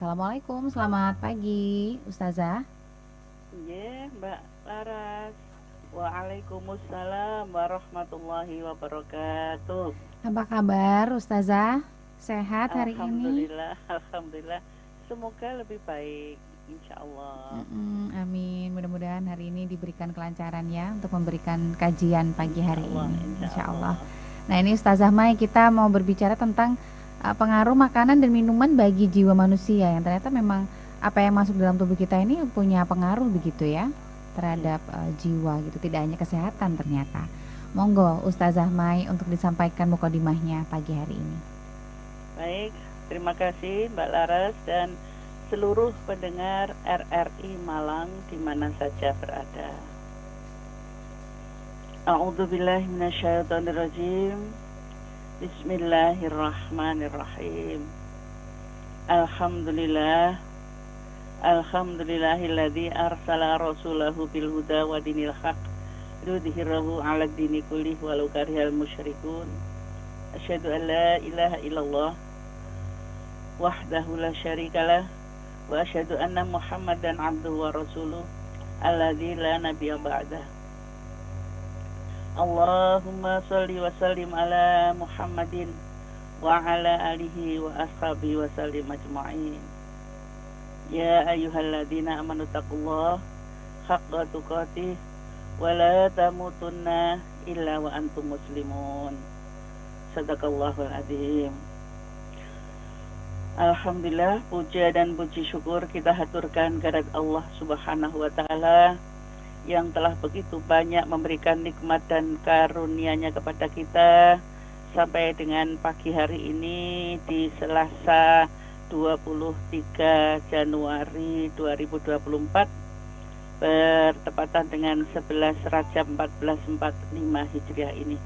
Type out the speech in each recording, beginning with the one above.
Assalamualaikum, selamat pagi, Ustazah. Iya, Mbak Laras. Waalaikumsalam warahmatullahi wabarakatuh. Apa kabar, Ustazah? Sehat hari ini? Alhamdulillah, alhamdulillah. Semoga lebih baik, insya Allah. Amin. Mudah-mudahan hari ini diberikan kelancaran ya untuk memberikan kajian pagi Insya hari Allah, ini, insya Insya Allah. Allah. Nah, ini Ustazah Mai, kita mau berbicara tentang pengaruh makanan dan minuman bagi jiwa manusia yang ternyata memang apa yang masuk dalam tubuh kita ini punya pengaruh begitu ya Iya. terhadap jiwa gitu, tidak hanya kesehatan ternyata. Monggo Ustazah Mai untuk disampaikan mukadimahnya pagi hari ini. Baik, terima kasih Mbak Laras dan seluruh pendengar RRI Malang di mana saja berada. A'udzubillahi minasyaitonirrajim. Bismillahirrahmanirrahim. Alhamdulillah. Alhamdulillahilladzi arsala rasulahu bil huda wa dinil haq liyudhhirahu 'ala dini kullih walau karihal musyrikun. Asyhadu an la ilaha illallah wahdahu la syarikalah wa asyhadu anna Muhammadan 'abduhu wa rasuluh alladzi la nabiyya ba'dah. Allahumma shalli wa sallim ala Muhammadin wa ala alihi wa ashabihi wa sallim ajma'in. Ya ayyuhalladzina amanu taqullaha haqqa tuqatih wa la tamutunna illa wa antum muslimun. Sadaqallahul azim. Alhamdulillah, puja dan puji syukur kita haturkan kehadirat Allah Subhanahu wa taala yang telah begitu banyak memberikan nikmat dan karunia-Nya kepada kita sampai dengan pagi hari ini di Selasa 23 Januari 2024 bertepatan dengan 11 Rajab 1445 Hijriah ini.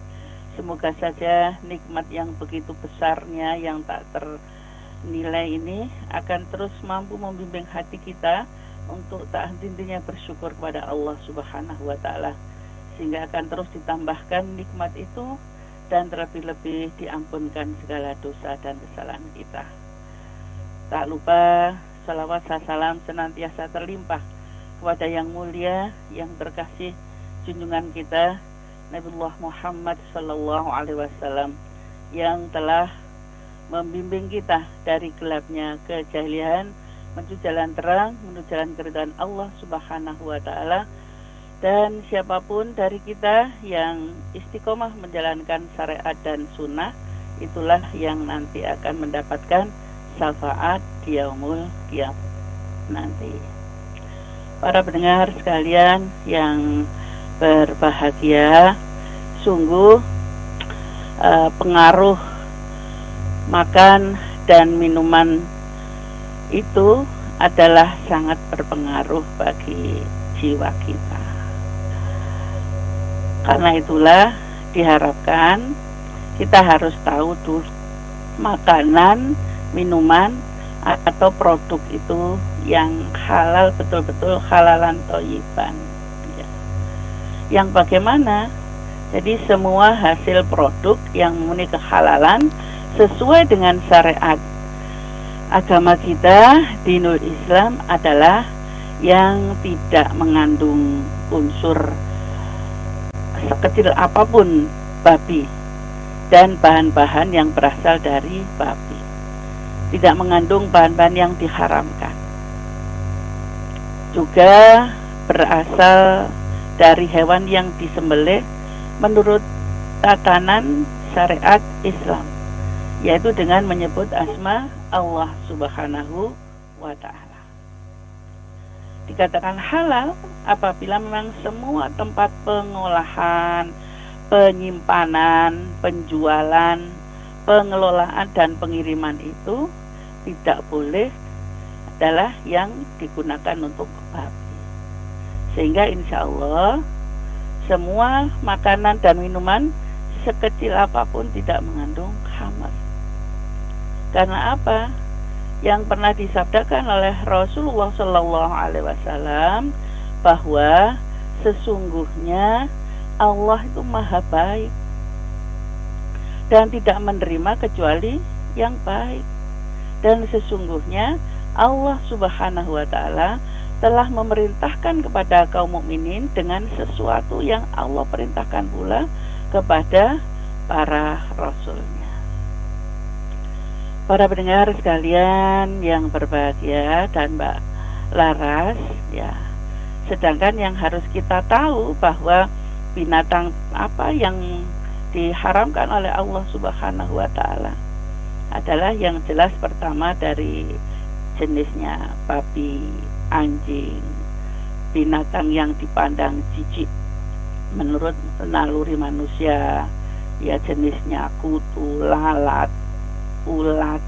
Semoga saja nikmat yang begitu besarnya yang tak ternilai ini akan terus mampu membimbing hati kita untuk tak henti-hentinya bersyukur kepada Allah Subhanahu wa taala sehingga akan terus ditambahkan nikmat itu dan terlebih-lebih diampunkan segala dosa dan kesalahan kita. Tak lupa salawat salam senantiasa terlimpah kepada yang mulia, yang terkasih junjungan kita Nabiullah Muhammad sallallahu alaihi wasallam yang telah membimbing kita dari gelapnya kejahilian menuju jalan terang, menuju jalan keridhaan Allah Subhanahu wa taala. Dan siapapun dari kita yang istiqomah menjalankan syariat dan sunnah, itulah yang nanti akan mendapatkan syafaat di yaumul qiyamah nanti. Para pendengar sekalian yang berbahagia, sungguh pengaruh makan dan minuman itu adalah sangat berpengaruh bagi jiwa kita. Karena itulah diharapkan kita harus tahu dulu makanan, minuman atau produk itu yang halal, betul-betul halalan thayyiban ya. Yang bagaimana? Jadi semua hasil produk yang memenuhi kehalalan sesuai dengan syariat agama kita dinul Islam adalah yang tidak mengandung unsur sekecil apapun babi dan bahan-bahan yang berasal dari babi, tidak mengandung bahan-bahan yang diharamkan, juga berasal dari hewan yang disembelih menurut tatanan syariat Islam, yaitu dengan menyebut asma Allah Subhanahu wa ta'ala. Dikatakan halal apabila memang semua tempat pengolahan, penyimpanan, penjualan, pengelolaan dan pengiriman itu tidak boleh adalah yang digunakan untuk babi. Sehingga insya Allah semua makanan dan minuman sekecil apapun tidak mengandung khamar. Karena apa? Yang pernah disabdakan oleh Rasulullah Shallallahu Alaihi Wasallam bahwa sesungguhnya Allah itu maha baik dan tidak menerima kecuali yang baik, dan sesungguhnya Allah Subhanahu wa taala telah memerintahkan kepada kaum mukminin dengan sesuatu yang Allah perintahkan pula kepada para rasulnya. Para pendengar sekalian yang berbahagia dan Mbak Laras, ya. Sedangkan yang harus kita tahu bahwa binatang apa yang diharamkan oleh Allah Subhanahu wa taala adalah yang jelas pertama dari jenisnya babi, anjing, binatang yang dipandang jijik menurut naluri manusia, ya jenisnya kutu, lalat, ulat,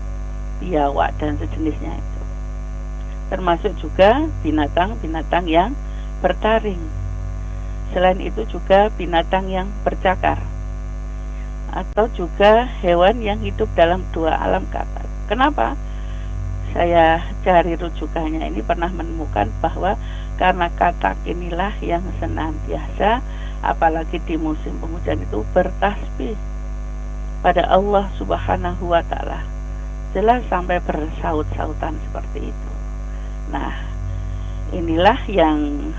biawak dan sejenisnya itu. Termasuk juga binatang-binatang yang bertaring. Selain itu juga binatang yang bercakar atau juga hewan yang hidup dalam dua alam kata. Kenapa? Saya cari rujukannya ini pernah menemukan bahwa karena katak inilah yang senantiasa apalagi di musim penghujan itu bertasbih pada Allah Subhanahu wa taala. Jelas sampai bersaut-sautan seperti itu. Nah, inilah yang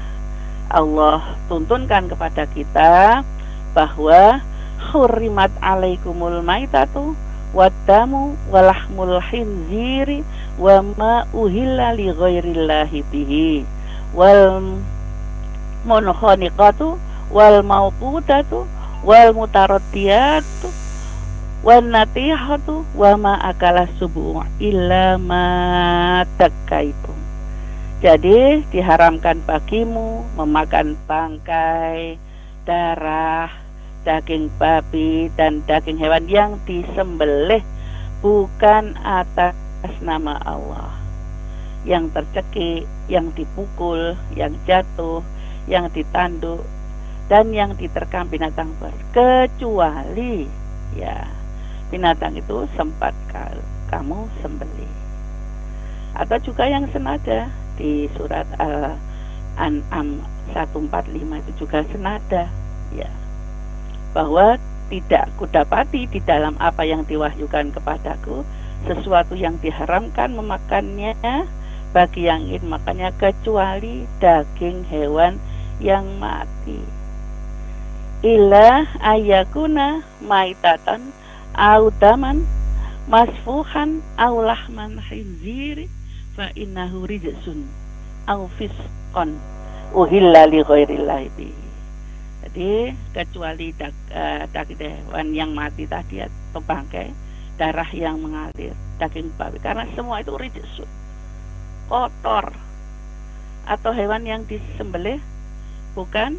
Allah tuntunkan kepada kita bahwa hurrimat alaikumul maitatu waddamu walahmul khinziri wa ma uhilla li ghairillahi bihi wal munkhaniqatu wal mauqudatu wal mutaraddiyatu wan natihatu wa ma akala subu' illa ma takaitum. Jadi diharamkan bagimu memakan bangkai, darah, daging babi dan daging hewan yang disembelih bukan atas nama Allah, yang tercekik, yang dipukul, yang jatuh, yang ditanduk dan yang diterkam binatang buas, kecuali ya binatang itu sempat kamu sembelih. Atau juga yang senada di surat Al-An'am 145 itu juga senada, ya, bahwa tidak kudapati di dalam apa yang diwahyukan kepadaku sesuatu yang diharamkan memakannya bagi yang ingin makannya kecuali daging hewan yang mati. Illa ayakuna maitatan au daman masfuhan au lahman khinziri fa innahu rijsun au fisqan uhilla li ghairillahi bihi. Jadi kecuali daging hewan yang mati tadi atau bangkai, darah yang mengalir, daging babi, karena semua itu rijsun, kotor, atau hewan yang disembelih bukan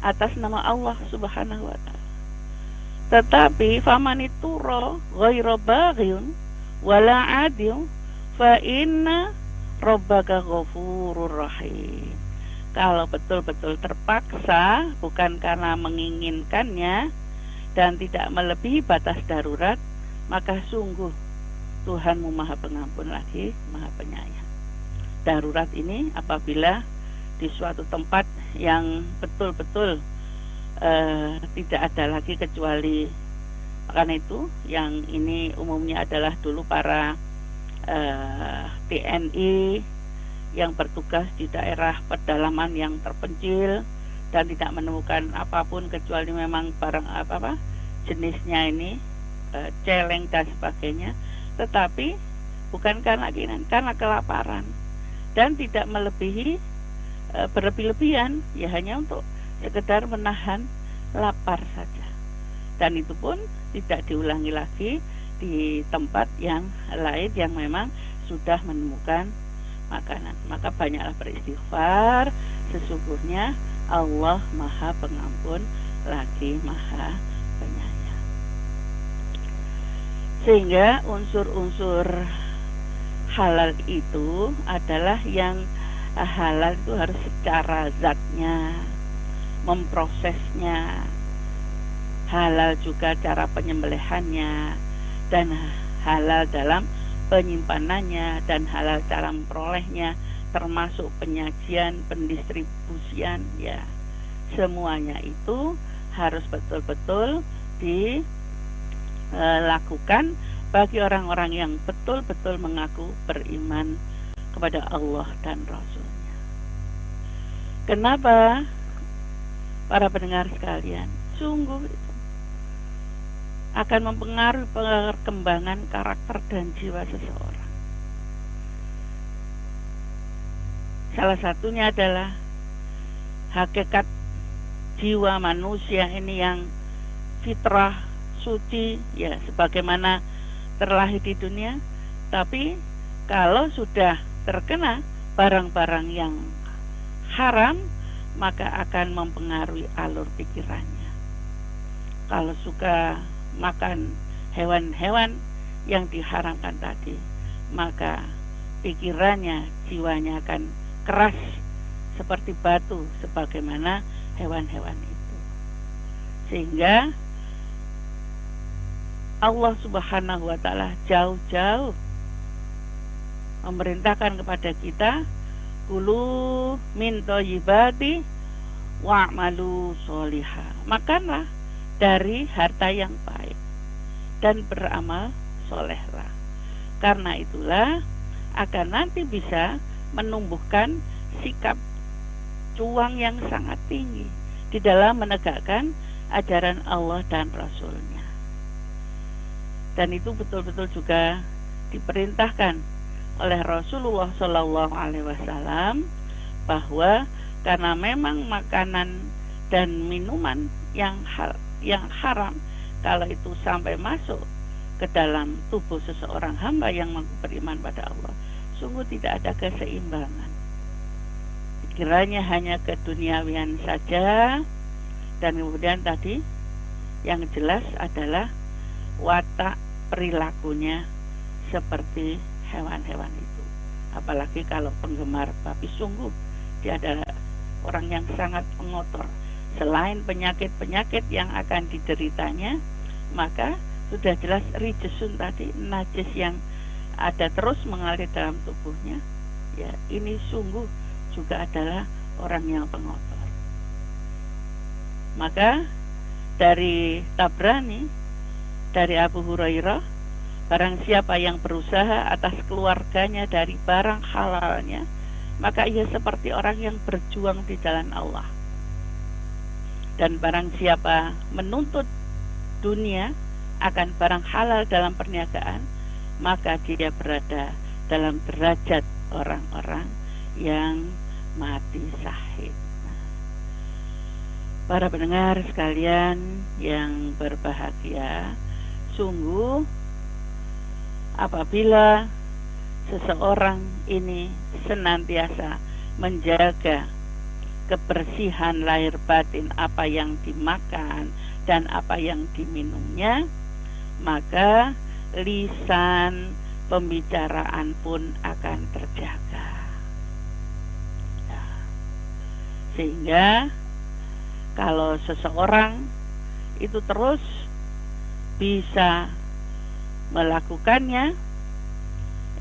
atas nama Allah Subhanahu wa taala. Tetapi famanituro ghairu baghiyun wala adil fa inna rabbaka ghafurur rahim. Kalau betul-betul terpaksa bukan karena menginginkannya dan tidak melebihi batas darurat, maka sungguh Tuhanmu Maha Pengampun lagi Maha Penyayang. Darurat ini apabila di suatu tempat yang betul-betul tidak ada lagi kecuali, karena itu yang ini umumnya adalah dulu para TNI yang bertugas di daerah pedalaman yang terpencil dan tidak menemukan apapun kecuali memang barang apa jenisnya ini celeng dan sebagainya, tetapi bukan karena keinginan, karena kelaparan dan tidak melebihi berlebih-lebihan, ya hanya untuk sekedar menahan lapar saja, dan itu pun tidak diulangi lagi di tempat yang lain yang memang sudah menemukan makanan. Maka banyaklah beristighfar, sesungguhnya Allah Maha Pengampun lagi Maha Penyayang. Sehingga unsur-unsur halal itu adalah yang halal itu harus secara zatnya, memprosesnya, halal juga cara penyembelihannya, dan halal dalam penyimpanannya, dan halal cara memperolehnya, termasuk penyajian, pendistribusian, ya semuanya itu harus betul-betul dilakukan bagi orang-orang yang betul-betul mengaku beriman kepada Allah dan Rasulnya. Kenapa? Para pendengar sekalian, sungguh itu akan mempengaruhi perkembangan karakter dan jiwa seseorang. Salah satunya adalah hakikat jiwa manusia ini yang fitrah suci, ya sebagaimana terlahir di dunia, tapi kalau sudah terkena barang-barang yang haram, maka akan mempengaruhi alur pikirannya. Kalau suka makan hewan-hewan yang diharamkan tadi, maka pikirannya, jiwanya akan keras seperti batu sebagaimana hewan-hewan itu. Sehingga Allah Subhanahu wa taala jauh-jauh memerintahkan kepada kita, kulu min thayyibati wa'malu sholihah. Makanlah dari harta yang baik dan beramal solehlah. Karena itulah akan nanti bisa menumbuhkan sikap cuang yang sangat tinggi di dalam menegakkan ajaran Allah dan Rasulnya. Dan itu betul-betul juga diperintahkan oleh Rasulullah Shallallahu Alaihi Wasallam bahwa karena memang makanan dan minuman yang haram, kalau itu sampai masuk ke dalam tubuh seseorang hamba yang beriman pada Allah, sungguh tidak ada keseimbangan. Pikirannya hanya keduniawian saja, dan kemudian tadi yang jelas adalah watak perilakunya seperti hewan-hewan itu. Apalagi kalau penggemar babi, sungguh dia adalah orang yang sangat pengotor. Selain penyakit-penyakit yang akan dideritanya, maka sudah jelas rijesun tadi, najis yang ada terus mengalir dalam tubuhnya, ya ini sungguh juga adalah orang yang pengotor. Maka dari Tabrani, dari Abu Hurairah, barang siapa yang berusaha atas keluarganya dari barang halalnya, maka ia seperti orang yang berjuang di jalan Allah. Dan barang siapa menuntut dunia akan barang halal dalam perniagaan, maka dia berada dalam derajat orang-orang yang mati syahid. Para pendengar sekalian yang berbahagia, sungguh apabila seseorang ini senantiasa menjaga kebersihan lahir batin apa yang dimakan dan apa yang diminumnya, maka lisan pembicaraan pun akan terjaga. Ya. Sehingga kalau seseorang itu terus bisa melakukannya,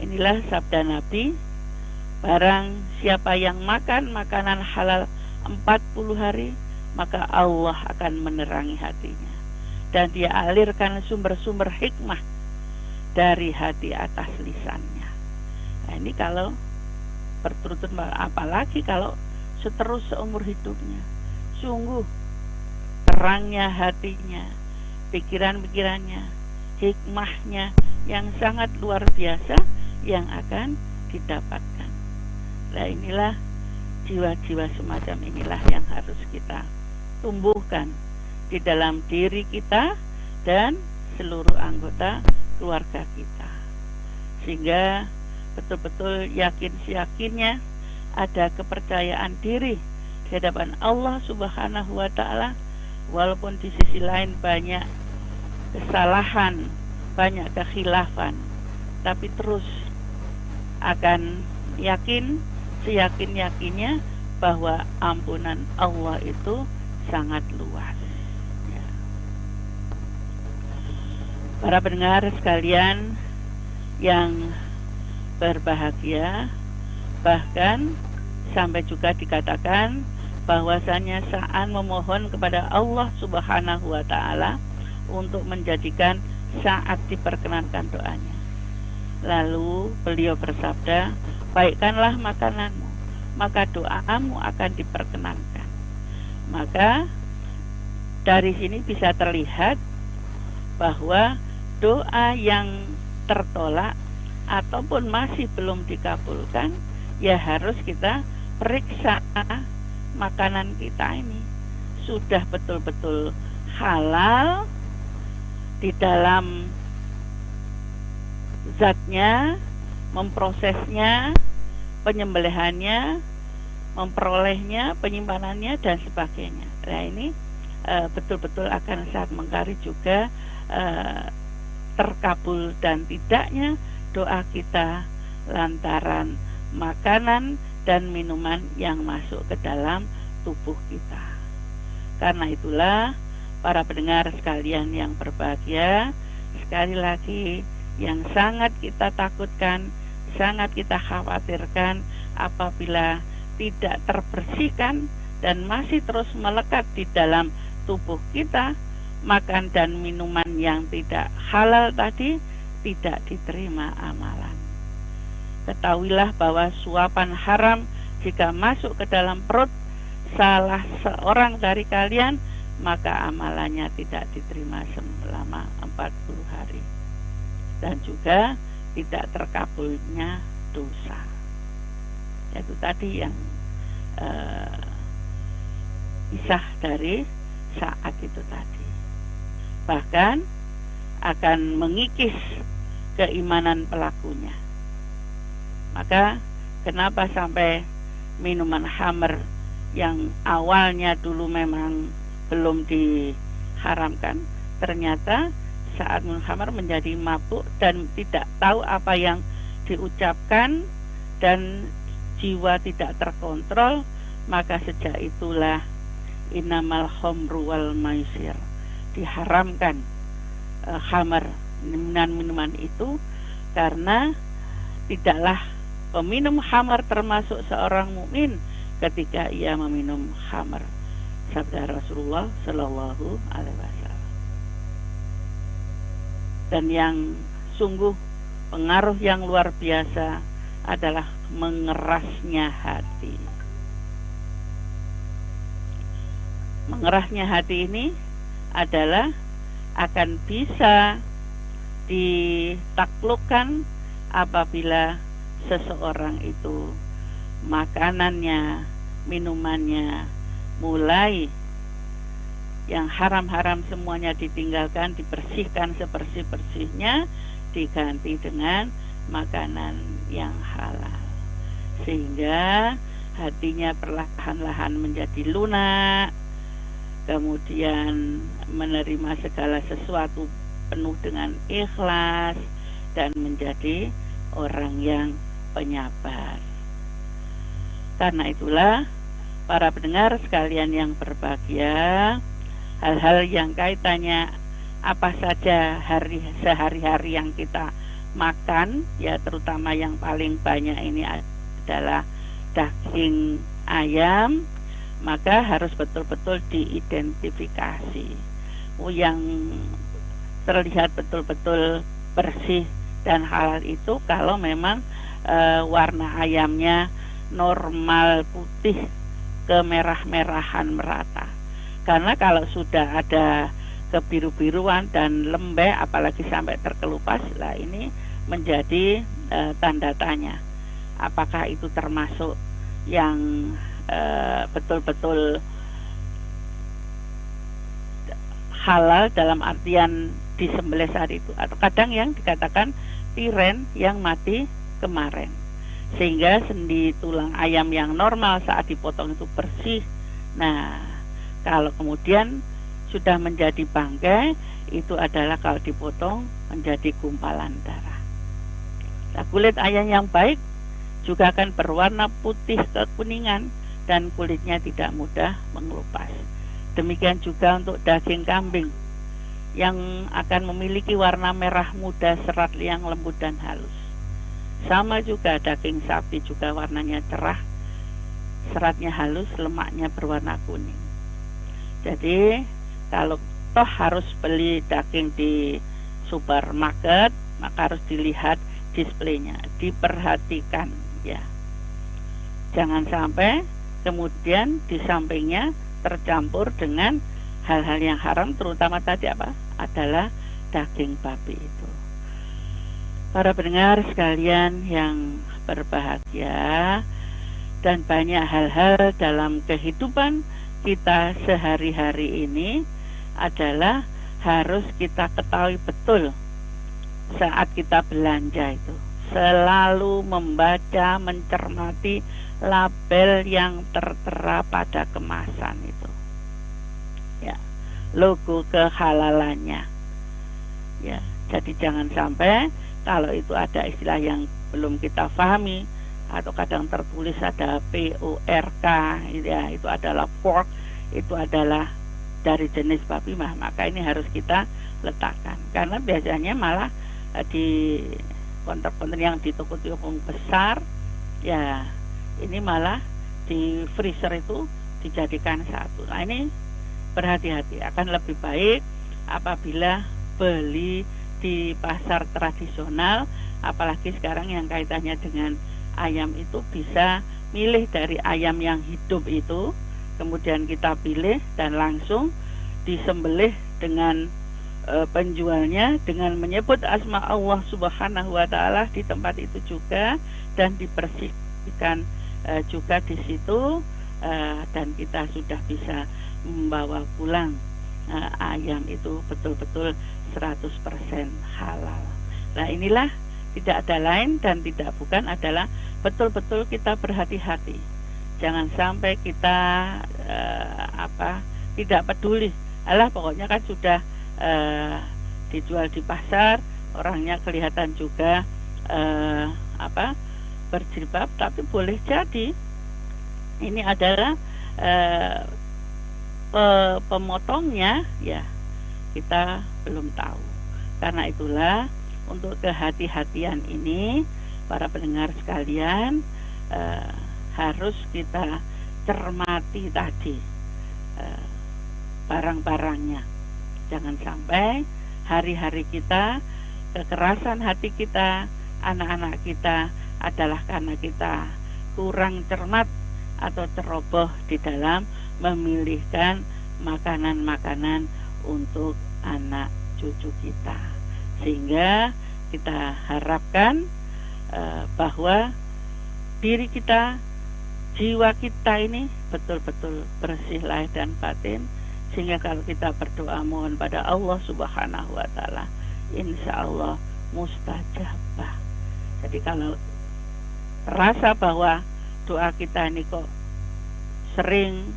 inilah sabda Nabi, barang siapa yang makan makanan halal 40 hari, maka Allah akan menerangi hatinya dan dia alirkan sumber-sumber hikmah dari hati atas lisannya. Nah, ini kalau berturut-turut, apalagi kalau seterus seumur hidupnya, sungguh terangnya hatinya, pikiran-pikirannya, hikmahnya yang sangat luar biasa yang akan didapatkan. Nah, inilah jiwa-jiwa semacam inilah yang harus kita tumbuhkan di dalam diri kita dan seluruh anggota keluarga kita, sehingga betul-betul yakin-yakinnya ada kepercayaan diri di hadapan Allah Subhanahu wa taala, walaupun di sisi lain banyak kesalahan, banyak kekhilafan, tapi terus akan yakin, seyakin-yakinnya bahwa ampunan Allah itu sangat luas. Ya. Para pendengar sekalian yang berbahagia, bahkan sampai juga dikatakan bahwasanya saat memohon kepada Allah Subhanahu wa taala untuk menjadikan saat diperkenankan doanya. Lalu beliau bersabda, baikkanlah makananmu, maka doamu akan diperkenankan. Maka dari sini bisa terlihat bahwa doa yang tertolak ataupun masih belum dikabulkan, ya harus kita periksa makanan kita ini sudah betul-betul halal di dalam zatnya, memprosesnya, penyembelihannya, memperolehnya, penyimpanannya, dan sebagainya. Nah ini betul-betul akan sangat mengkaji juga terkabul dan tidaknya doa kita lantaran makanan dan minuman yang masuk ke dalam tubuh kita. Karena itulah para pendengar sekalian yang berbahagia, sekali lagi yang sangat kita takutkan, sangat kita khawatirkan apabila tidak terbersihkan dan masih terus melekat di dalam tubuh kita, makan dan minuman yang tidak halal tadi tidak diterima amalan. Ketahuilah bahwa suapan haram jika masuk ke dalam perut salah seorang dari kalian, maka amalannya tidak diterima selama 40 hari. Dan juga tidak terkabulnya dosa. Itu tadi yang kisah dari saat itu tadi. Bahkan akan mengikis keimanan pelakunya. Maka kenapa sampai minuman khamr yang awalnya dulu memang belum diharamkan, ternyata saat minum khamr menjadi mabuk dan tidak tahu apa yang diucapkan dan jiwa tidak terkontrol, maka sejak itulah innamal khamru wal maisir, diharamkan khamr, minuman itu, karena tidaklah peminum khamr termasuk seorang mukmin ketika ia meminum khamr, sabda Rasulullah Shallallahu Alaihi Wasallam. Dan yang sungguh pengaruh yang luar biasa adalah mengerasnya hati. Mengerasnya hati ini adalah akan bisa ditaklukkan apabila seseorang itu makanannya, minumannya mulai yang haram-haram semuanya ditinggalkan, dibersihkan sebersih-bersihnya, diganti dengan makanan yang halal, sehingga hatinya perlahan-lahan menjadi lunak, kemudian menerima segala sesuatu penuh dengan ikhlas dan menjadi orang yang penyabar. Karena itulah para pendengar sekalian yang berbahagia, hal-hal yang kaitannya apa saja sehari-hari yang kita makan, ya terutama yang paling banyak ini adalah daging ayam, maka harus betul-betul diidentifikasi yang terlihat betul-betul bersih dan halal itu kalau memang warna ayamnya normal putih kemerah-merahan merata. Karena kalau sudah ada kebiru-biruan dan lembek, apalagi sampai terkelupas, lah ini menjadi tanda tanya. Apakah itu termasuk yang betul-betul halal dalam artian disembelih saat itu, atau kadang yang dikatakan tiren yang mati kemarin, sehingga sendi tulang ayam yang normal saat dipotong itu bersih. Nah, kalau kemudian sudah menjadi bangkai, itu adalah kalau dipotong menjadi gumpalan darah. Nah, kulit ayam yang baik juga akan berwarna putih kekuningan dan kulitnya tidak mudah mengelupas. Demikian juga untuk daging kambing yang akan memiliki warna merah muda, serat yang lembut dan halus. Sama juga daging sapi juga warnanya cerah, seratnya halus, lemaknya berwarna kuning. Jadi kalau toh harus beli daging di supermarket, maka harus dilihat displaynya, diperhatikan ya. Jangan sampai kemudian di sampingnya tercampur dengan hal-hal yang haram, terutama tadi apa? Adalah daging babi itu. Para pendengar sekalian yang berbahagia, dan banyak hal-hal dalam kehidupan kita sehari-hari ini adalah harus kita ketahui betul saat kita belanja itu. Selalu membaca, mencermati label yang tertera pada kemasan itu. Ya, logo kehalalannya. Ya, jadi jangan sampai kalau itu ada istilah yang belum kita pahami, atau kadang tertulis ada PORK, ya, itu adalah pork, itu adalah dari jenis babi, maka ini harus kita letakkan. Karena biasanya malah di konter-konter yang di toko-toko besar, ya ini malah di freezer itu dijadikan satu. Nah ini berhati-hati, akan lebih baik apabila beli di pasar tradisional, apalagi sekarang yang kaitannya dengan ayam itu bisa milih dari ayam yang hidup itu, kemudian kita pilih dan langsung disembelih dengan penjualnya dengan menyebut asma Allah Subhanahu wa taala di tempat itu juga, dan dibersihkan juga di situ, dan kita sudah bisa membawa pulang ayam itu betul-betul 100% halal. Nah inilah tidak ada lain dan tidak bukan adalah betul-betul kita berhati-hati. Jangan sampai kita tidak peduli. Alah pokoknya kan sudah dijual di pasar, orangnya kelihatan juga berjilbab, tapi boleh jadi ini adalah pemotongnya, ya kita belum tahu. Karena itulah untuk kehati-hatian ini, para pendengar sekalian, harus kita cermati tadi barang-barangnya. Jangan sampai hari-hari kita, kekerasan hati kita, anak-anak kita adalah karena kita kurang cermat atau ceroboh di dalam memilihkan makanan-makanan untuk anak cucu kita. Sehingga kita harapkan bahwa diri kita, jiwa kita ini betul-betul bersih lahir dan batin, sehingga kalau kita berdoa mohon pada Allah Subhanahu wa taala, insya Allah mustajabah. Jadi kalau terasa bahwa doa kita ini kok sering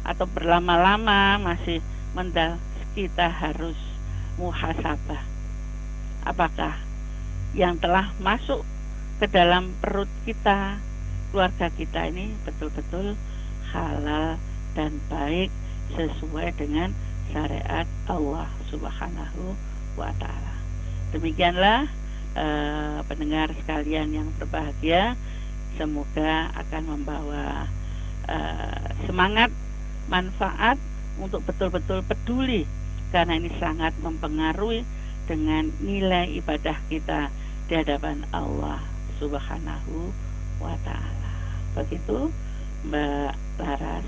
atau berlama-lama masih mendal, kita harus muhasabah. Apakah yang telah masuk ke dalam perut kita, keluarga kita ini betul-betul halal dan baik sesuai dengan syariat Allah Subhanahu wa taala. Demikianlah pendengar sekalian yang berbahagia, semoga akan membawa semangat, manfaat untuk betul-betul peduli, karena ini sangat mempengaruhi dengan nilai ibadah kita di hadapan Allah Subhanahu wa taala. Begitu Mbak Laras.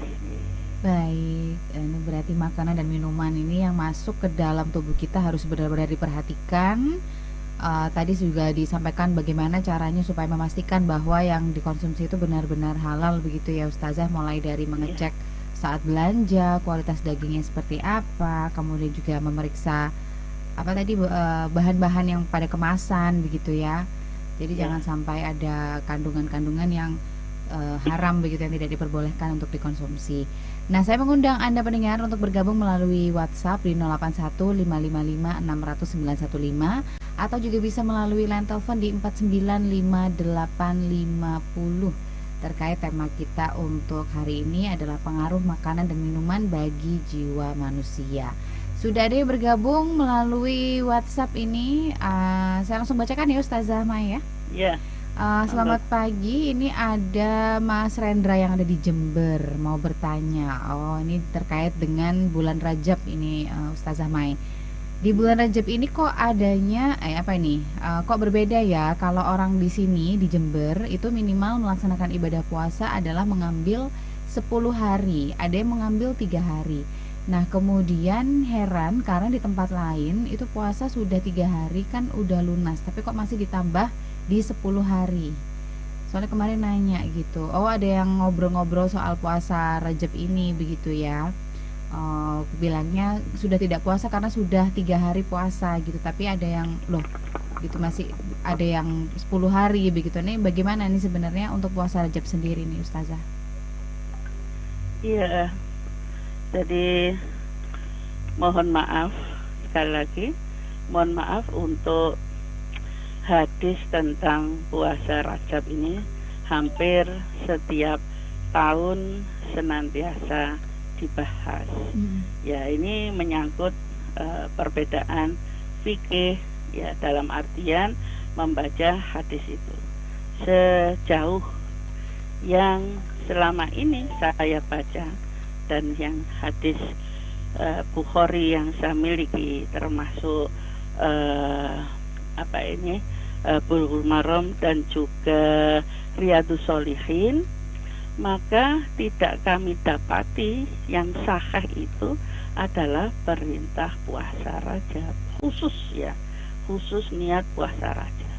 Baik, ini berarti makanan dan minuman ini yang masuk ke dalam tubuh kita harus benar-benar diperhatikan. Tadi juga disampaikan bagaimana caranya supaya memastikan bahwa yang dikonsumsi itu benar-benar halal begitu ya Ustazah, mulai dari mengecek saat belanja kualitas dagingnya seperti apa, kemudian juga memeriksa bahan-bahan yang pada kemasan begitu ya. Jadi jangan sampai ada kandungan-kandungan yang haram begitu yang tidak diperbolehkan untuk dikonsumsi. Nah, saya mengundang Anda pendengar untuk bergabung melalui WhatsApp di 081555600915 atau juga bisa melalui line telepon di 4958850. Terkait tema kita untuk hari ini adalah pengaruh makanan dan minuman bagi jiwa manusia. Sudah ada yang bergabung melalui WhatsApp ini. Saya langsung bacakan ya Ustazah Maya. Ya. Selamat pagi, ini ada Mas Rendra yang ada di Jember mau bertanya. Oh, ini terkait dengan bulan Rajab ini Ustazah Mai. Di bulan Rajab ini kok adanya apa ini? Kok berbeda ya? Kalau orang di sini di Jember itu minimal melaksanakan ibadah puasa adalah mengambil 10 hari. Ada yang mengambil 3 hari. Nah, kemudian heran karena di tempat lain itu puasa sudah 3 hari kan udah lunas, tapi kok masih ditambah di 10 hari. Soalnya kemarin nanya gitu. Oh, ada yang ngobrol-ngobrol soal puasa Rajab ini begitu ya. Bilangnya sudah tidak puasa karena sudah 3 hari puasa gitu, tapi ada yang loh gitu masih ada yang 10 hari begitu. Nih bagaimana nih sebenarnya untuk puasa Rajab sendiri nih Ustazah? Iya, jadi mohon maaf sekali lagi, mohon maaf untuk hadis tentang puasa Rajab ini hampir setiap tahun senantiasa dibahas. Ya, ini menyangkut perbedaan fikih ya, dalam artian membaca hadis itu. Sejauh yang selama ini saya baca dan yang hadis Bukhari yang saya miliki termasuk Bulughul Maram dan juga Riyadhus Shalihin, maka tidak kami dapati yang sahih itu adalah perintah puasa Rajab khusus niat puasa Rajab.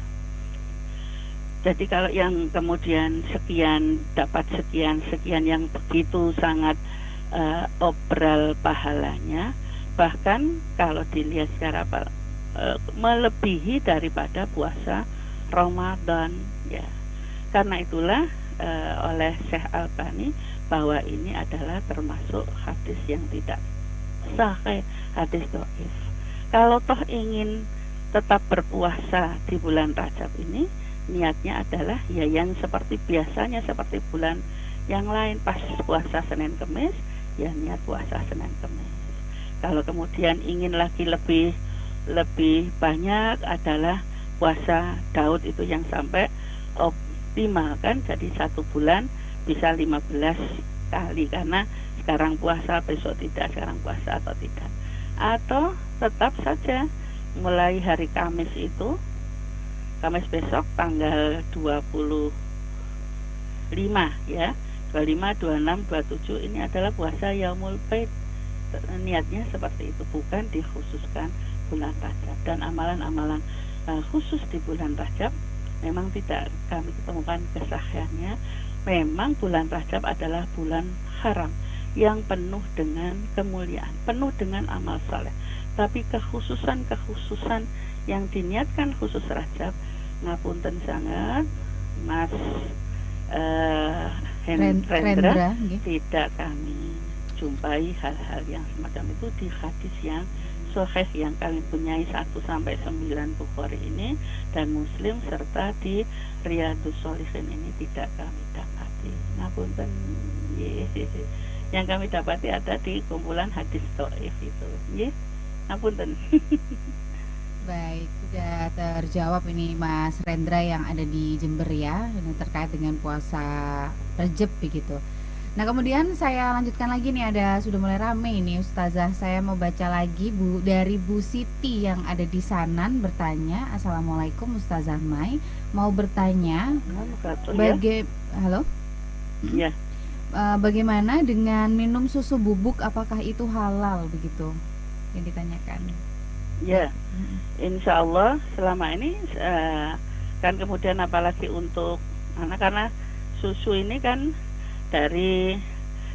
Jadi kalau yang kemudian dapat sekian yang begitu sangat obral pahalanya, bahkan kalau dilihat secara melebihi daripada puasa Ramadan ya. Karena itulah oleh Syekh Albani bahwa ini adalah termasuk hadis yang tidak sahih, hadis dhaif. Kalau toh ingin tetap berpuasa di bulan Rajab ini, niatnya adalah ya yang seperti biasanya, seperti bulan yang lain, pas puasa Senin Kemis ya niat puasa Senin Kemis. Kalau kemudian ingin lagi lebih banyak adalah puasa Daud itu yang sampai optimal kan, jadi 1 bulan bisa 15 kali, karena sekarang puasa besok tidak, sekarang puasa atau tidak, atau tetap saja mulai hari Kamis itu, Kamis besok tanggal 25 ya, 25, 26, 27 ini adalah puasa Yaumul Bait. Niatnya seperti itu, bukan dikhususkan bulan Rajab. Dan amalan-amalan khusus di bulan Rajab memang tidak kami temukan kesahihannya. Memang bulan Rajab adalah bulan haram yang penuh dengan kemuliaan, penuh dengan amal saleh. Tapi kekhususan yang diniatkan khusus Rajab, ngapunten sangat Mas Rendra, tidak kami jumpai hal-hal yang semacam itu di hadis yang sahih yang kami punyai 1-9 Bukhari ini dan Muslim, serta di Riyadhus Shalihin ini tidak kami dapati. Ngapunten, yang kami dapati ada di kumpulan hadis dhaif itu. Ngapunten. Baik, sudah terjawab ini Mas Rendra yang ada di Jember ya, ini terkait dengan puasa Rajab begitu. Nah, kemudian saya lanjutkan lagi nih, sudah mulai rame ini Ustazah. Saya mau baca lagi dari Bu Siti yang ada di Sanan bertanya. Assalamualaikum Ustazah Mai, mau bertanya halo? Ya. Bagaimana dengan minum susu bubuk, apakah itu halal begitu? Yang ditanyakan. Ya, insya Allah selama ini kan, kemudian apalagi untuk anak, karena susu ini kan dari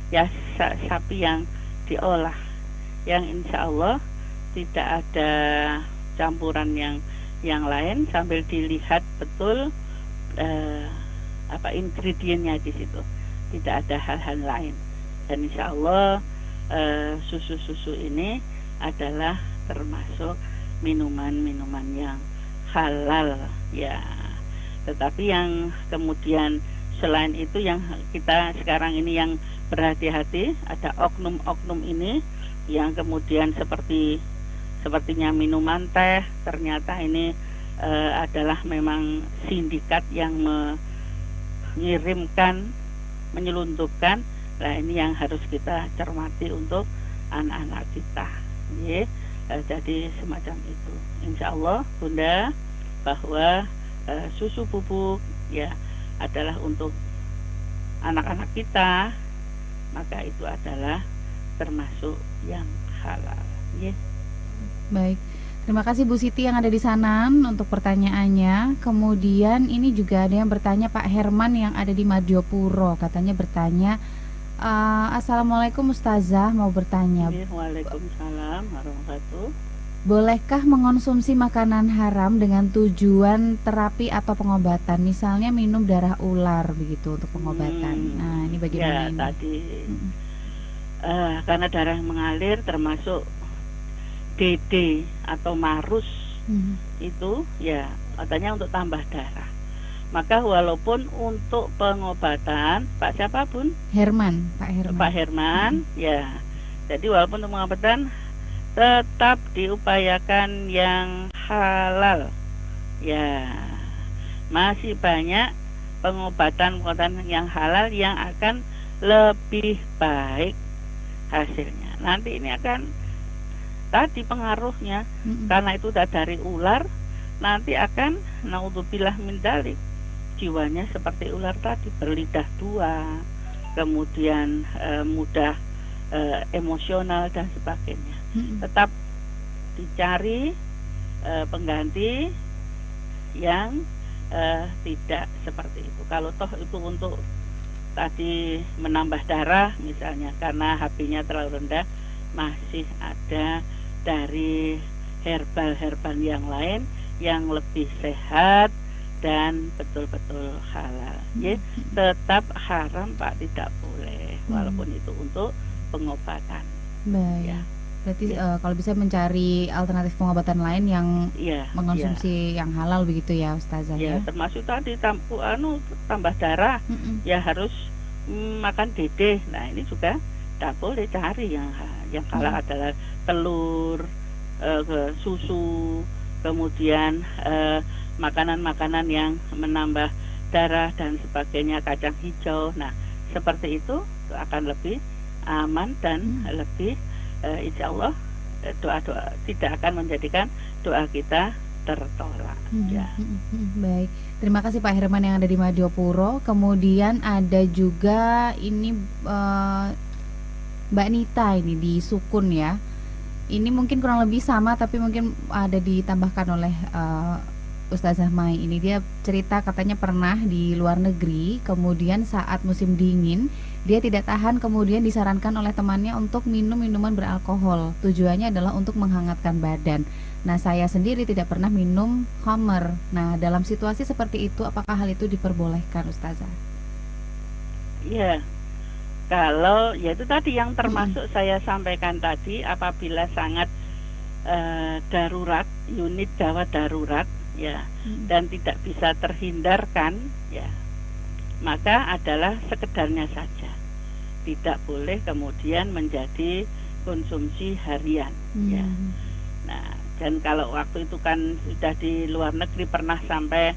ya sapi yang diolah, yang insya Allah tidak ada campuran yang lain, sambil dilihat betul ingredientnya di situ, tidak ada hal-hal lain. Dan insya Allah susu-susu ini adalah termasuk minuman-minuman yang halal ya. Tetapi yang kemudian selain itu yang kita sekarang ini yang berhati-hati, ada oknum-oknum ini yang kemudian sepertinya minuman teh, ternyata ini adalah memang sindikat yang mengirimkan, menyelundupkan. Nah, ini yang harus kita cermati untuk anak-anak kita. jadi semacam itu. Insya Allah Bunda, bahwa susu bubuk ya adalah untuk anak-anak kita, maka itu adalah termasuk yang halal. Yes. Baik. Terima kasih Bu Siti yang ada di sana untuk pertanyaannya. Kemudian ini juga ada yang bertanya, Pak Herman yang ada di Madiopuro, katanya bertanya, Assalamualaikum Ustazah, mau bertanya, Waalaikumsalam warahmatullahi wabarakatuh. bolehkah mengonsumsi makanan haram dengan tujuan terapi atau pengobatan? Misalnya minum darah ular begitu untuk pengobatan. Nah, ini bagaimana Ya ini? tadi karena darah yang mengalir termasuk DD atau marus itu ya katanya untuk tambah darah. Maka walaupun untuk pengobatan Pak siapapun Pak Herman ya, jadi walaupun untuk pengobatan tetap diupayakan yang halal ya. Masih banyak pengobatan yang halal yang akan lebih baik hasilnya. Nanti ini akan tadi pengaruhnya karena itu udah dari ular, nanti akan naudzubillah min dzalik, jiwanya seperti ular tadi, berlidah dua, kemudian mudah emosional dan sebagainya. Tetap dicari pengganti yang tidak seperti itu. Kalau toh itu untuk tadi menambah darah misalnya karena HB-nya terlalu rendah, masih ada dari herbal yang lain yang lebih sehat dan betul-betul halal. Ya, tetap haram Pak, tidak boleh walaupun itu untuk pengobatan. Baik. Ya. Berarti kalau bisa mencari alternatif pengobatan lain yang mengonsumsi yang halal begitu ya Ustazah ya. Termasuk tadi tambah darah ya harus makan dede. Nah, ini juga tidak boleh, cari yang halal adalah telur, susu, kemudian makanan-makanan yang menambah darah dan sebagainya, kacang hijau. Nah, seperti itu akan lebih aman dan lebih insya Allah doa-doa tidak akan menjadikan doa kita tertolak. Ya. Baik, terima kasih Pak Herman yang ada di Madiopuro. Kemudian ada juga ini Mbak Nita ini di Sukun ya. Ini mungkin kurang lebih sama tapi mungkin ada ditambahkan oleh Ustazah Mai. Ini dia cerita katanya pernah di luar negeri, kemudian saat musim dingin dia tidak tahan, kemudian disarankan oleh temannya untuk minum minuman beralkohol. Tujuannya adalah untuk menghangatkan badan. Nah, saya sendiri tidak pernah minum khamr. Nah, dalam situasi seperti itu apakah hal itu diperbolehkan Ustazah? Iya. Kalau ya itu tadi yang termasuk saya sampaikan tadi, apabila sangat darurat, unit gawat darurat ya, dan tidak bisa terhindarkan ya, maka adalah sekedarnya saja, tidak boleh kemudian menjadi konsumsi harian ya. Nah, dan kalau waktu itu kan sudah di luar negeri pernah sampai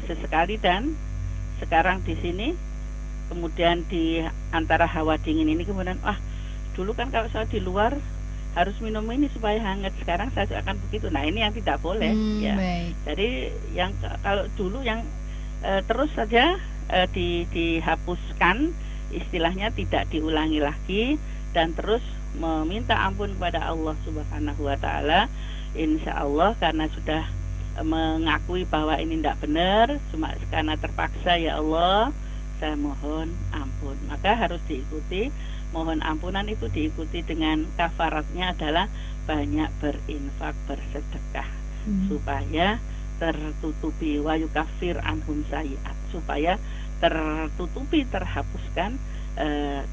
sesekali, dan sekarang di sini kemudian di antara hawa dingin ini kemudian dulu kan kalau saya di luar harus minum ini supaya hangat, sekarang saya akan begitu. Nah, ini yang tidak boleh ya. Baik. Jadi yang kalau dulu yang terus saja dihapuskan, istilahnya tidak diulangi lagi, dan terus meminta ampun kepada Allah Subhanahu wa taala. Insya Allah karena sudah mengakui bahwa ini tidak benar, cuma karena terpaksa, ya Allah saya mohon ampun, maka harus diikuti. Mohon ampunan itu diikuti dengan kafaratnya adalah banyak berinfak, bersedekah, supaya tertutupi wa yukafir anhum sayiat, supaya tertutupi, terhapuskan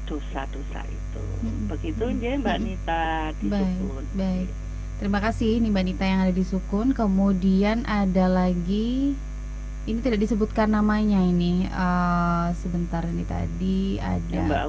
dosa-dosa itu. Begitu ya Mbak Nita di Sukun. Baik. Terima kasih ini Mbak Nita yang ada di Sukun. Kemudian ada lagi, ini tidak disebutkan namanya ini, sebentar, ini tadi ada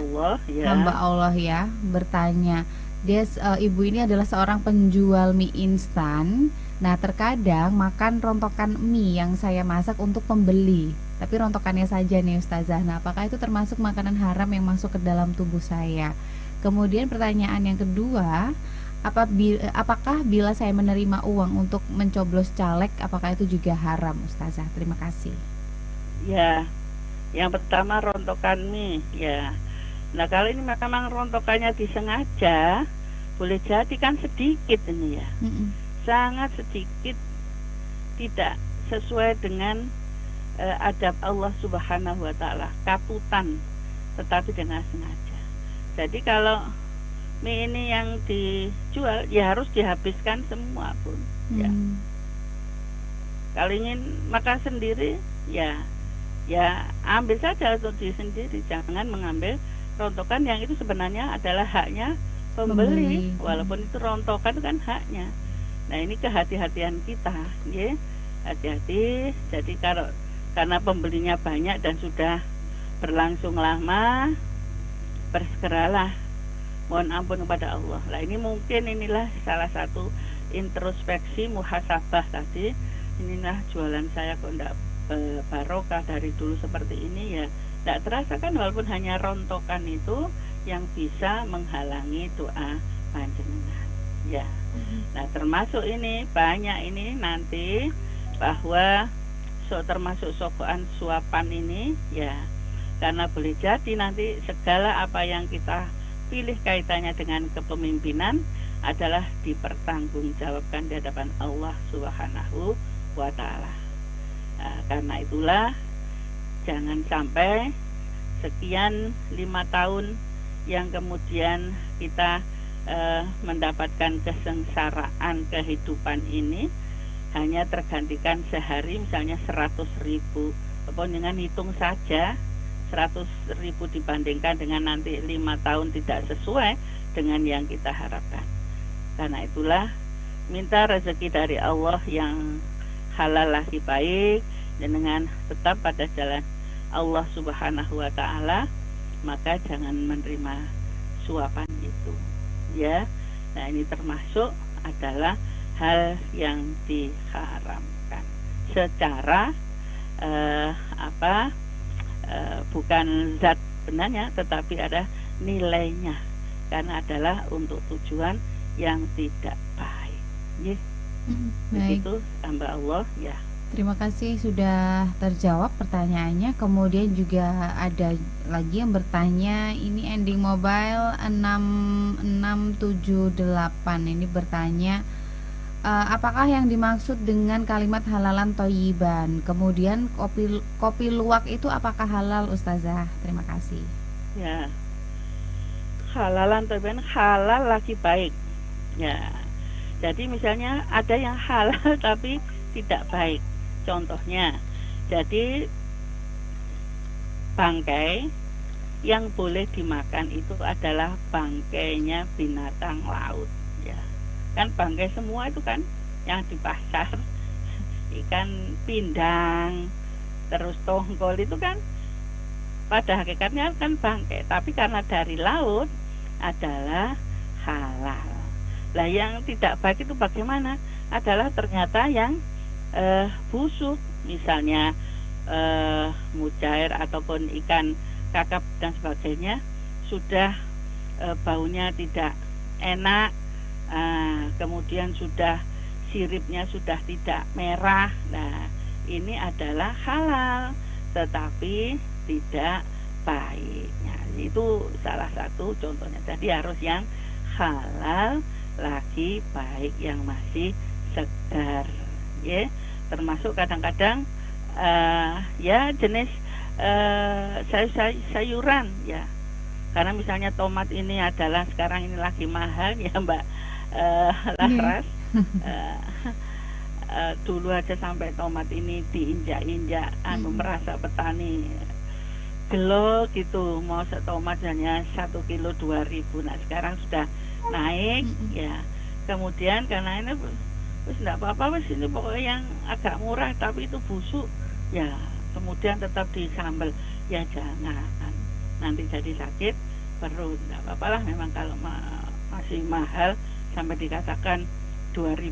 hamba Allah ya bertanya. Dia ibu ini adalah seorang penjual mie instan. Nah, terkadang makan rontokan mie yang saya masak untuk pembeli, tapi rontokannya saja nih Ustazah. Nah, apakah itu termasuk makanan haram yang masuk ke dalam tubuh saya? Kemudian pertanyaan yang kedua, Apakah bila saya menerima uang untuk mencoblos caleg, apakah itu juga haram, Ustazah? Terima kasih. Ya, yang pertama rontokan mie, ya. Nah, kalau ini memang rontokannya disengaja, boleh jadi kan sedikit ini ya. Sangat sedikit, tidak sesuai dengan adab Allah Subhanahu wa taala, katutan, tetapi dengan sengaja. Jadi kalau mie ini yang dijual ya harus dihabiskan semua pun. Ya. Kalau ingin makan sendiri ya ambil saja untuk diri sendiri, jangan mengambil rontokan yang itu sebenarnya adalah haknya pembeli. Walaupun itu rontokan itu kan haknya. Nah, ini kehati-hatian kita, ya. Hati-hati. Jadi karena pembelinya banyak dan sudah berlangsung lama, bersegeralah mohon ampun kepada Allah. Nah, ini mungkin inilah salah satu introspeksi muhasabah tadi. Inilah jualan saya kok enggak barokah dari dulu seperti ini ya. Tidak terasa kan, walaupun hanya rontokan itu yang bisa menghalangi doa panjenengan ya. Nah, termasuk ini banyak ini nanti bahwa termasuk sogokan suapan ini ya, karena boleh jadi nanti segala apa yang kita pilih kaitannya dengan kepemimpinan adalah dipertanggungjawabkan di hadapan Allah Subhanahu wa taala. Nah, karena itulah jangan sampai sekian 5 tahun yang kemudian kita mendapatkan kesengsaraan kehidupan ini hanya tergantikan sehari misalnya 100.000. Apa dengan hitung saja 100.000 dibandingkan dengan nanti 5 tahun tidak sesuai dengan yang kita harapkan. Karena itulah minta rezeki dari Allah yang halal lagi baik, dan dengan tetap pada jalan Allah Subhanahu wa taala, maka jangan menerima suapan itu ya. Nah, ini termasuk adalah hal yang diharamkan secara bukan zat benarnya, tetapi ada nilainya, karena adalah untuk tujuan yang tidak baik. Begitu hamba Allah ya. Terima kasih sudah terjawab pertanyaannya. Kemudian juga ada lagi yang bertanya, ini ending mobile 6678 ini bertanya, apakah yang dimaksud dengan kalimat halalan thayyiban? Kemudian kopi luwak itu apakah halal, Ustazah? Terima kasih. Ya, halalan thayyiban, halal lagi baik. Ya, jadi misalnya ada yang halal tapi tidak baik. Contohnya, jadi bangkai yang boleh dimakan itu adalah bangkainya binatang laut ya. Kan bangkai semua itu kan yang di pasar, ikan pindang, terus tongkol itu kan pada hakikatnya kan bangkai, tapi karena dari laut adalah halal. Lah yang tidak baik itu bagaimana? Adalah ternyata yang busuk, misalnya mujair ataupun ikan kakap dan sebagainya, sudah baunya tidak enak, kemudian sudah siripnya sudah tidak merah. Nah, ini adalah halal tetapi tidak baik. Nah, itu salah satu contohnya. Jadi harus yang halal lagi baik, yang masih segar ya. Termasuk kadang-kadang ya jenis sayuran ya, karena misalnya tomat ini adalah sekarang ini lagi mahal ya Mbak Laras. Dulu aja sampai tomat ini diinjak-injak, merasa petani gelo gitu, mau tomat hanya 1 kilo 2.000. Nah, sekarang sudah naik ya. Kemudian karena ini wis enggak apa-apa, wis ini pokoknya yang agak murah tapi itu busuk ya, kemudian tetap disambel ya, jangan nanti jadi sakit perut. Enggak apa-apa lah, memang kalau masih mahal sampai dikatakan 2.000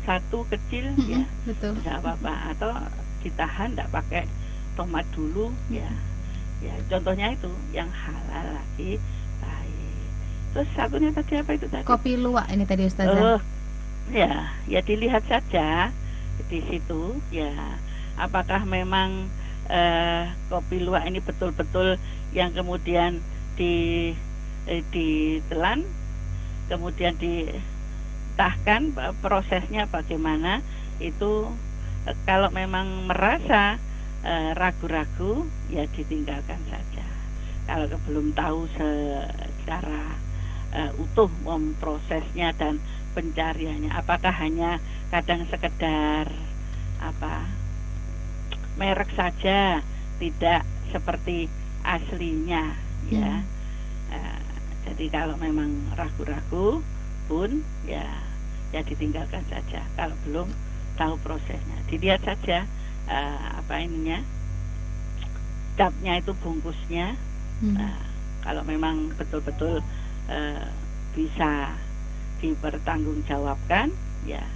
satu kecil ya betul, enggak apa-apa, atau ditahan enggak pakai tomat dulu ya. Ya, contohnya itu yang halal lagi baik. Terus satunya tadi apa itu tadi? Kopi luwak ini tadi Ustazah. Oh, ya dilihat saja di situ ya, apakah memang kopi luwak ini betul-betul yang kemudian ditelan, kemudian ditahkan, prosesnya bagaimana itu. Kalau memang merasa ragu-ragu ya ditinggalkan saja. Kalau belum tahu secara utuh memprosesnya dan pencariannya, apakah hanya kadang sekedar apa merek saja, tidak seperti aslinya ya. Jadi kalau memang ragu-ragu pun ya ditinggalkan saja. Kalau belum tahu prosesnya, dilihat saja apa ininya, capnya itu, bungkusnya. Kalau memang betul-betul bisa dipertanggungjawabkan ya,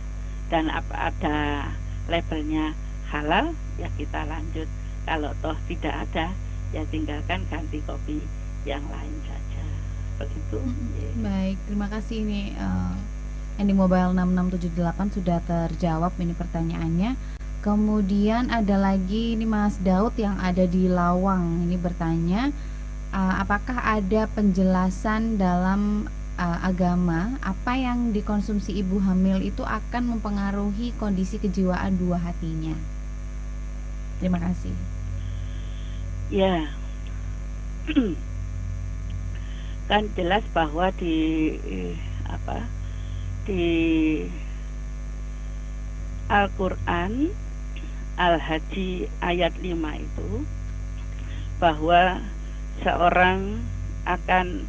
dan ada labelnya halal ya kita lanjut. Kalau toh tidak ada ya tinggalkan, ganti kopi yang lain saja, begitu. Baik, terima kasih. Ini yang di mobile 6678 sudah terjawab ini pertanyaannya. Kemudian ada lagi ini Mas Daud yang ada di Lawang, ini bertanya, apakah ada penjelasan dalam agama apa yang dikonsumsi ibu hamil itu akan mempengaruhi kondisi kejiwaan buah hatinya? Terima kasih. Ya, kan jelas bahwa di Al-Quran Al-Haji ayat 5 itu, bahwa seorang akan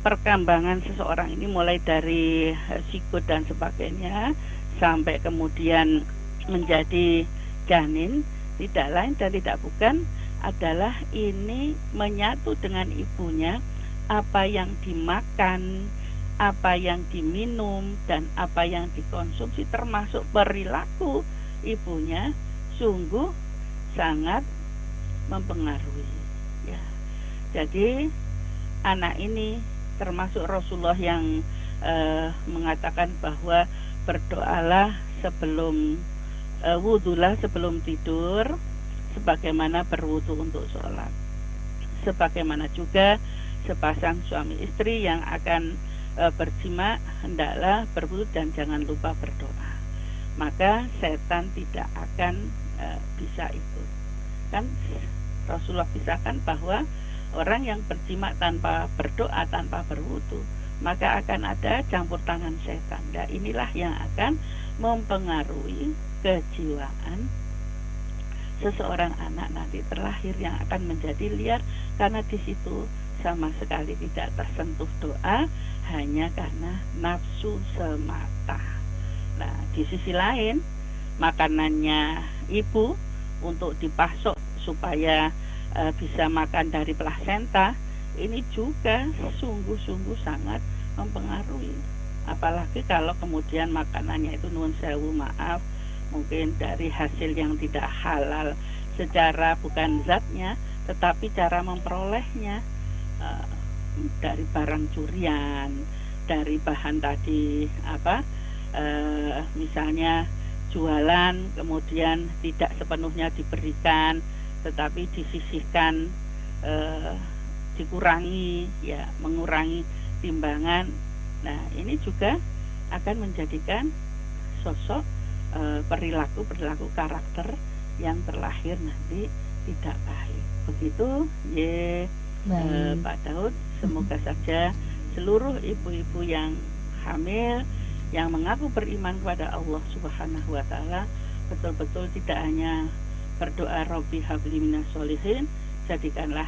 perkembangan seseorang ini mulai dari sikut dan sebagainya sampai kemudian menjadi janin, tidak lain dan tidak bukan adalah ini menyatu dengan ibunya. Apa yang dimakan, apa yang diminum, dan apa yang dikonsumsi termasuk perilaku ibunya sungguh sangat mempengaruhi ya. Jadi anak ini termasuk Rasulullah yang mengatakan bahwa berdoalah sebelum wudulah sebelum tidur sebagaimana berwudu untuk sholat. Sebagaimana juga sepasang suami istri yang akan berjima hendaklah berwudu dan jangan lupa berdoa. Maka setan tidak akan bisa ikut. Kan Rasulullah pisahkan bahwa orang yang berjima tanpa berdoa, tanpa berwudu, maka akan ada campur tangan setan. Nah, inilah yang akan mempengaruhi kejiwaan seseorang anak nanti terlahir yang akan menjadi liar, karena di situ sama sekali tidak tersentuh doa, hanya karena nafsu semata. Nah, di sisi lain makanannya ibu untuk dipasok supaya bisa makan dari plasenta, ini juga sungguh-sungguh sangat mempengaruhi. Apalagi kalau kemudian makanannya itu nuwun sewu maaf, mungkin dari hasil yang tidak halal secara bukan zatnya tetapi cara memperolehnya, dari barang curian, dari bahan tadi misalnya jualan kemudian tidak sepenuhnya diberikan tetapi disisihkan, dikurangi ya, mengurangi timbangan. Nah, ini juga akan menjadikan sosok perilaku karakter yang terlahir nanti tidak baik. Begitu Pak Daud. Semoga saja seluruh ibu-ibu yang hamil yang mengaku beriman kepada Allah Subhanahu wa taala betul-betul tidak hanya berdoa Robbi habli minas sholihin, jadikanlah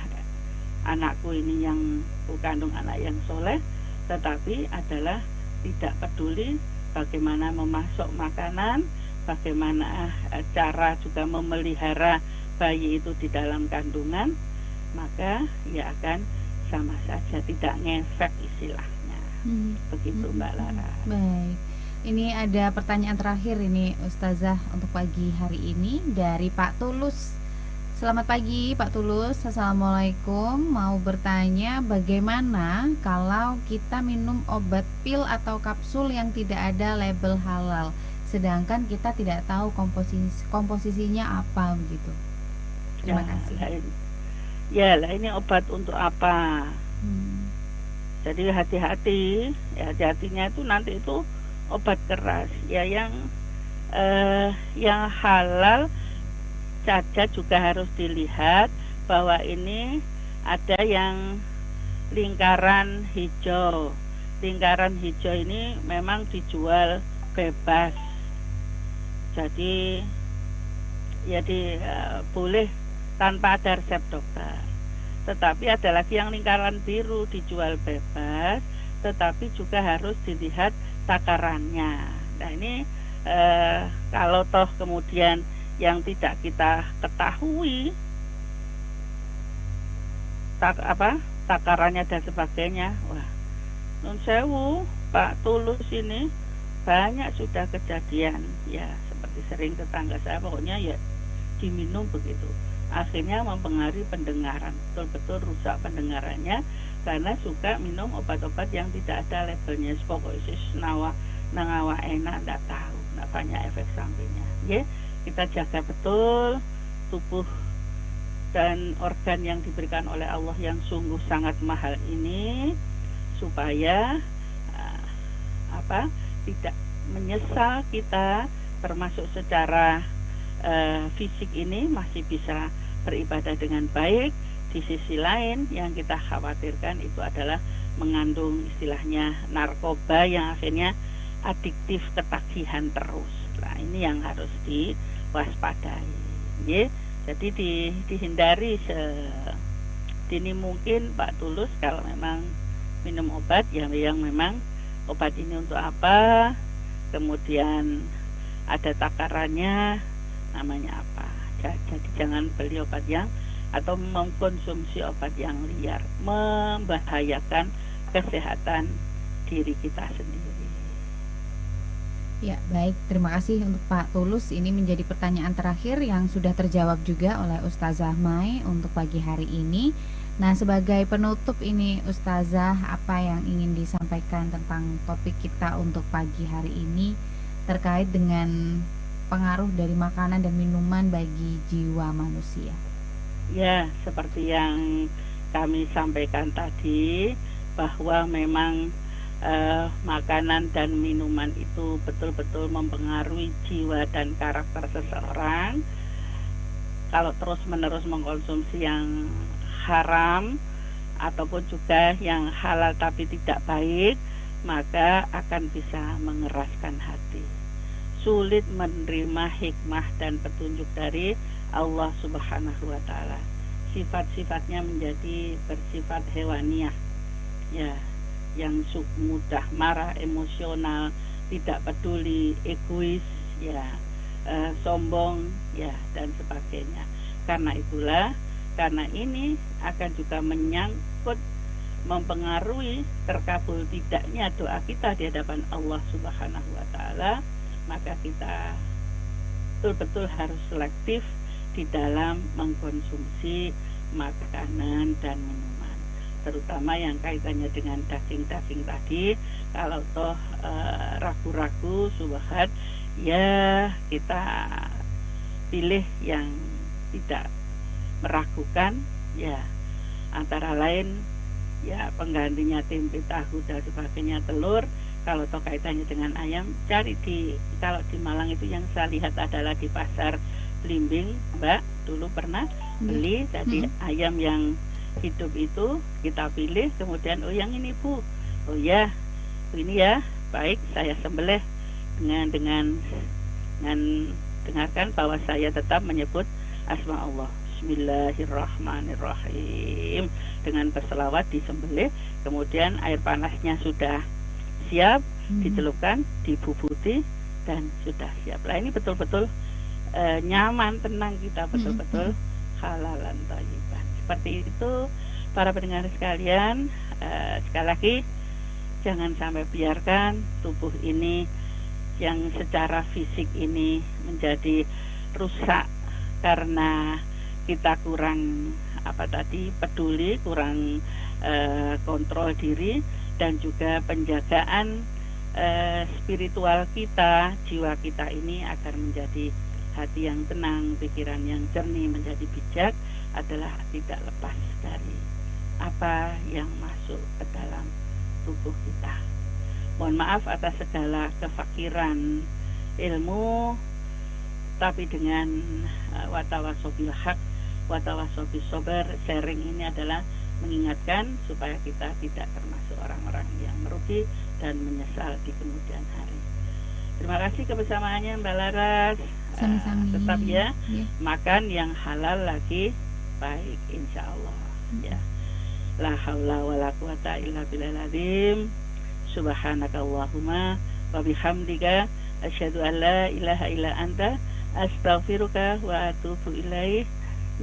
anakku ini yang kandung anak yang soleh, tetapi adalah tidak peduli bagaimana memasok makanan, bagaimana cara juga memelihara bayi itu di dalam kandungan, maka ia akan sama saja tidak ngefek istilahnya. Begitu Mbak Lara. Baik. Ini ada pertanyaan terakhir ini Ustazah untuk pagi hari ini dari Pak Tulus. Selamat pagi Pak Tulus, Assalamualaikum. Mau bertanya bagaimana kalau kita minum obat pil atau kapsul yang tidak ada label halal, sedangkan kita tidak tahu komposisinya apa begitu. Ya, Terima kasih. ini obat untuk apa? Hmm. Jadi hati-hati, ya hati-hatinya itu nanti itu obat keras, ya yang halal saja juga harus dilihat bahwa ini ada yang lingkaran hijau. Lingkaran hijau ini memang dijual bebas. Jadi boleh tanpa ada resep dokter. Tetapi ada lagi yang lingkaran biru dijual bebas, tetapi juga harus dilihat takarannya. Nah ini kalau toh kemudian yang tidak kita ketahui takarannya dan sebagainya, wah, nun sewu Pak Tulus, ini banyak sudah kejadian, ya seperti sering tetangga saya pokoknya ya diminum begitu, akhirnya mempengaruhi pendengaran, betul-betul rusak pendengarannya karena suka minum obat-obat yang tidak ada labelnya. Pokoknya nawa enak, tidak tahu, tidak banyak efek sampingnya. Ya, kita jaga betul tubuh dan organ yang diberikan oleh Allah yang sungguh sangat mahal ini, supaya tidak menyesal kita, termasuk secara fisik ini masih bisa beribadah dengan baik. Di sisi lain yang kita khawatirkan itu adalah mengandung istilahnya narkoba yang akhirnya adiktif, ketagihan terus. Nah ini yang harus diwaspadai, ya. Jadi dihindari sedini mungkin Pak Tulus kalau memang minum obat yang memang obat ini untuk apa, kemudian ada takarannya, namanya apa. Jadi jangan beli obat yang atau mengkonsumsi obat yang liar, membahayakan kesehatan diri kita sendiri. Ya, baik. Terima kasih untuk Pak Tulus. Ini menjadi pertanyaan terakhir yang sudah terjawab juga oleh Ustazah Mai untuk pagi hari ini. Nah, sebagai penutup ini Ustazah, apa yang ingin disampaikan tentang topik kita untuk pagi hari ini terkait dengan pengaruh dari makanan dan minuman bagi jiwa manusia? Ya, seperti yang kami sampaikan tadi, bahwa memang makanan dan minuman itu betul-betul mempengaruhi jiwa dan karakter seseorang. Kalau terus-menerus mengkonsumsi yang haram ataupun juga yang halal tapi tidak baik, maka akan bisa mengeraskan hati, sulit menerima hikmah dan petunjuk dari Allah Subhanahu wa Ta'ala. Sifat-sifatnya menjadi bersifat hewaniah, ya, yang mudah marah, emosional, tidak peduli, egois, ya, sombong, ya, dan sebagainya. Karena ini akan juga menyangkut, mempengaruhi terkabul tidaknya doa kita di hadapan Allah Subhanahu wa Ta'ala. Maka kita betul-betul harus selektif di dalam mengkonsumsi makanan dan minuman, terutama yang kaitannya dengan daging-daging tadi. Kalau toh ragu-ragu subhat, ya kita pilih yang tidak meragukan, ya, antara lain ya penggantinya tempe, tahu dan sebagainya, telur. Kalau toh kaitannya dengan ayam, cari kalau di Malang itu yang saya lihat adalah di pasar Blimbing, Mbak, dulu pernah beli. Jadi ayam yang hidup itu kita pilih, kemudian oh yang ini Bu, oh ya ini ya, baik, saya sembelih dengan dengarkan bahwa saya tetap menyebut asma Allah, Bismillahirrahmanirrahim, dengan berselawat disembelih, kemudian air panasnya sudah siap, dicelupkan, dibubuti, dan sudah siap. Lah ini betul-betul nyaman, tenang, kita betul-betul halalan thayyiban. Seperti itu para pendengar sekalian. Sekali lagi, jangan sampai biarkan tubuh ini yang secara fisik ini menjadi rusak karena kita kurang peduli, kurang kontrol diri, dan juga penjagaan spiritual kita, jiwa kita ini agar menjadi hati yang tenang, pikiran yang jernih, menjadi bijak adalah tidak lepas dari apa yang masuk ke dalam tubuh kita. Mohon maaf atas segala kefakiran ilmu, tapi dengan watawasobil haq, watawasobil sobar, sharing ini adalah mengingatkan supaya kita tidak termasuk orang-orang yang merugi dan menyesal di kemudian hari. Terima kasih kebersamaannya Mbak Laras. Sami-sami. Tetap ya, Ya. makan yang halal lagi baik insya Allah. Ya. La haula wala quwata illa billahil azim. Subhanakallahumma wa bihamdika asyhadu an la ilaha illa anta astaghfiruka wa atubu ilaih.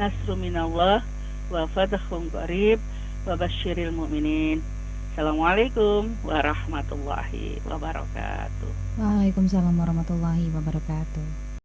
Nasru minallah wa fathun qarib wa basyiril mu'minin. Assalamualaikum warahmatullahi wabarakatuh. Waalaikumsalam warahmatullahi wabarakatuh.